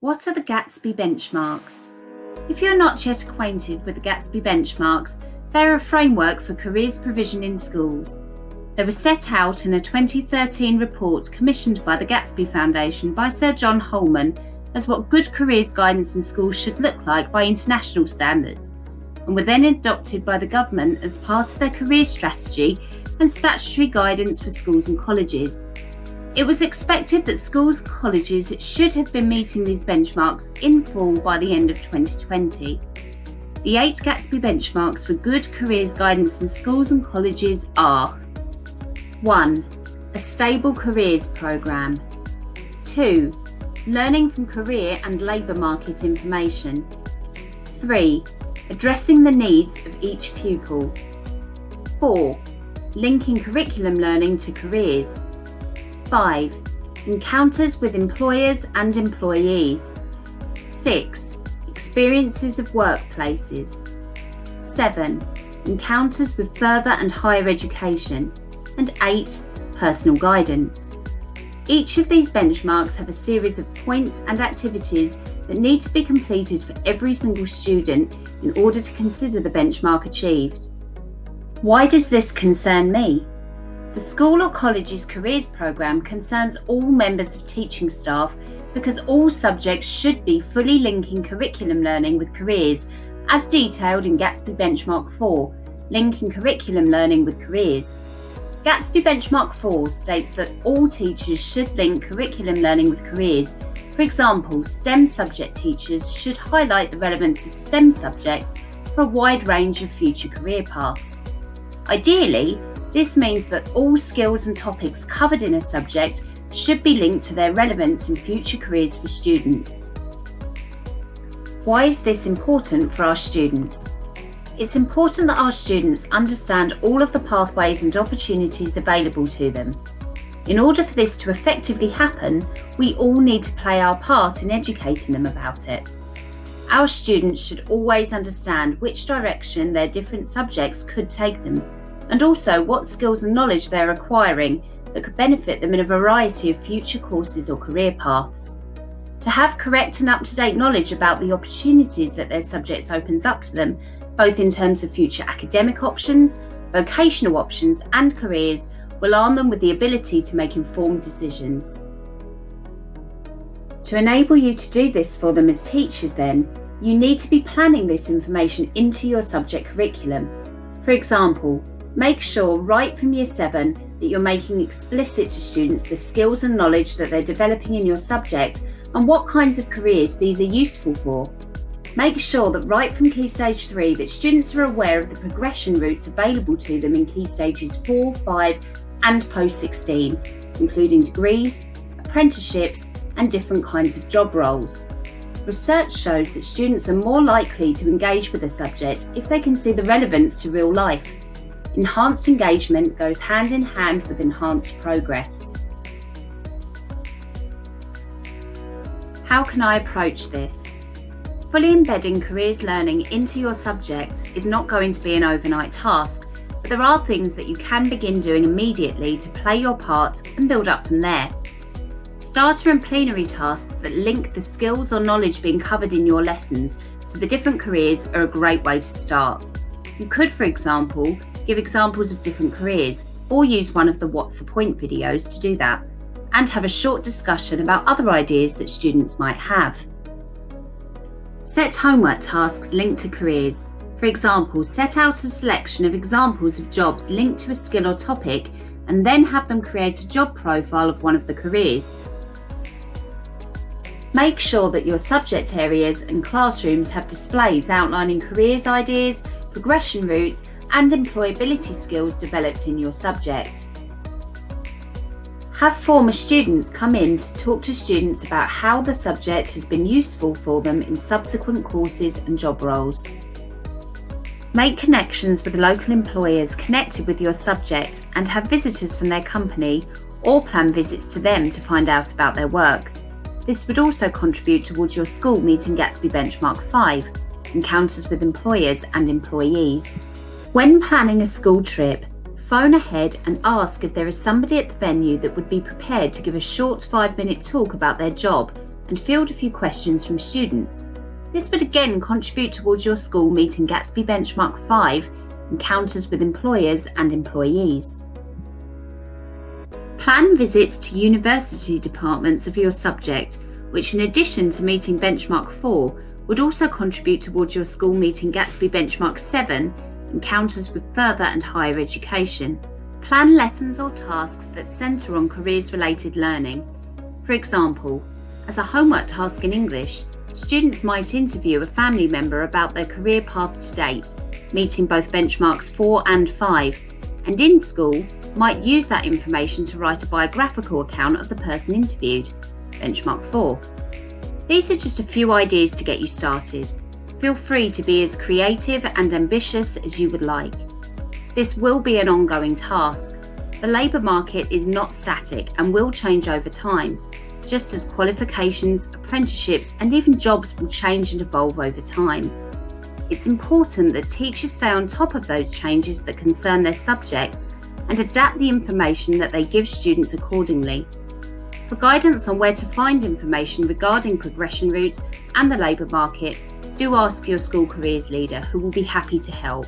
What are the Gatsby Benchmarks? If you're not yet acquainted with the Gatsby Benchmarks, they're a framework for careers provision in schools. They were set out in a 2013 report commissioned by the Gatsby Foundation by Sir John Holman as what good careers guidance in schools should look like by international standards, and were then adopted by the government as part of their career strategy and statutory guidance for schools and colleges. It was expected that schools and colleges should have been meeting these benchmarks in full by the end of 2020. The 8 Gatsby benchmarks for good careers guidance in schools and colleges are: 1. A stable careers programme. 2. Learning from career and labour market information. 3. Addressing the needs of each pupil. 4. Linking curriculum learning to careers. 5. Encounters with employers and employees. 6. Experiences of workplaces. 7. Encounters with further and higher education. And 8. Personal guidance. Each of these benchmarks have a series of points and activities that need to be completed for every single student in order to consider the benchmark achieved. Why does this concern me? The school or college's careers programme concerns all members of teaching staff because all subjects should be fully linking curriculum learning with careers, as detailed in Gatsby Benchmark 4, Linking Curriculum Learning with Careers. Gatsby Benchmark 4 states that all teachers should link curriculum learning with careers. For example, STEM subject teachers should highlight the relevance of STEM subjects for a wide range of future career paths. Ideally, this means that all skills and topics covered in a subject should be linked to their relevance in future careers for students. Why is this important for our students? It's important that our students understand all of the pathways and opportunities available to them. In order for this to effectively happen, we all need to play our part in educating them about it. Our students should always understand which direction their different subjects could take them, and also what skills and knowledge they're acquiring that could benefit them in a variety of future courses or career paths. To have correct and up-to-date knowledge about the opportunities that their subjects opens up to them, both in terms of future academic options, vocational options and careers, will arm them with the ability to make informed decisions. To enable you to do this for them as teachers then, you need to be planning this information into your subject curriculum. For example, make sure right from Year 7 that you're making explicit to students the skills and knowledge that they're developing in your subject and what kinds of careers these are useful for. Make sure that right from Key Stage 3 that students are aware of the progression routes available to them in Key Stages 4, 5 and post-16, including degrees, apprenticeships and different kinds of job roles. Research shows that students are more likely to engage with a subject if they can see the relevance to real life. Enhanced engagement goes hand in hand with enhanced progress. How can I approach this? Fully embedding careers learning into your subjects is not going to be an overnight task, but there are things that you can begin doing immediately to play your part and build up from there. Starter and plenary tasks that link the skills or knowledge being covered in your lessons to the different careers are a great way to start. You could, for example, give examples of different careers, or use one of the What's the Point videos to do that, and have a short discussion about other ideas that students might have. Set homework tasks linked to careers. For example, set out a selection of examples of jobs linked to a skill or topic, and then have them create a job profile of one of the careers. Make sure that your subject areas and classrooms have displays outlining careers ideas, progression routes, and employability skills developed in your subject. Have former students come in to talk to students about how the subject has been useful for them in subsequent courses and job roles. Make connections with local employers connected with your subject and have visitors from their company or plan visits to them to find out about their work. This would also contribute towards your school meeting Gatsby Benchmark 5, Encounters with Employers and Employees. When planning a school trip, phone ahead and ask if there is somebody at the venue that would be prepared to give a short 5-minute talk about their job and field a few questions from students. This would again contribute towards your school meeting Gatsby Benchmark 5 encounters with employers and employees. Plan visits to university departments of your subject, which in addition to meeting Benchmark 4 would also contribute towards your school meeting Gatsby Benchmark 7 encounters with further and higher education. Plan lessons or tasks that centre on careers-related learning. For example, as a homework task in English, students might interview a family member about their career path to date, meeting both Benchmarks 4 and 5, and in school might use that information to write a biographical account of the person interviewed, Benchmark 4. These are just a few ideas to get you started. Feel free to be as creative and ambitious as you would like. This will be an ongoing task. The labour market is not static and will change over time, just as qualifications, apprenticeships and even jobs will change and evolve over time. It's important that teachers stay on top of those changes that concern their subjects and adapt the information that they give students accordingly. For guidance on where to find information regarding progression routes and the labour market, do ask your school careers leader, who will be happy to help.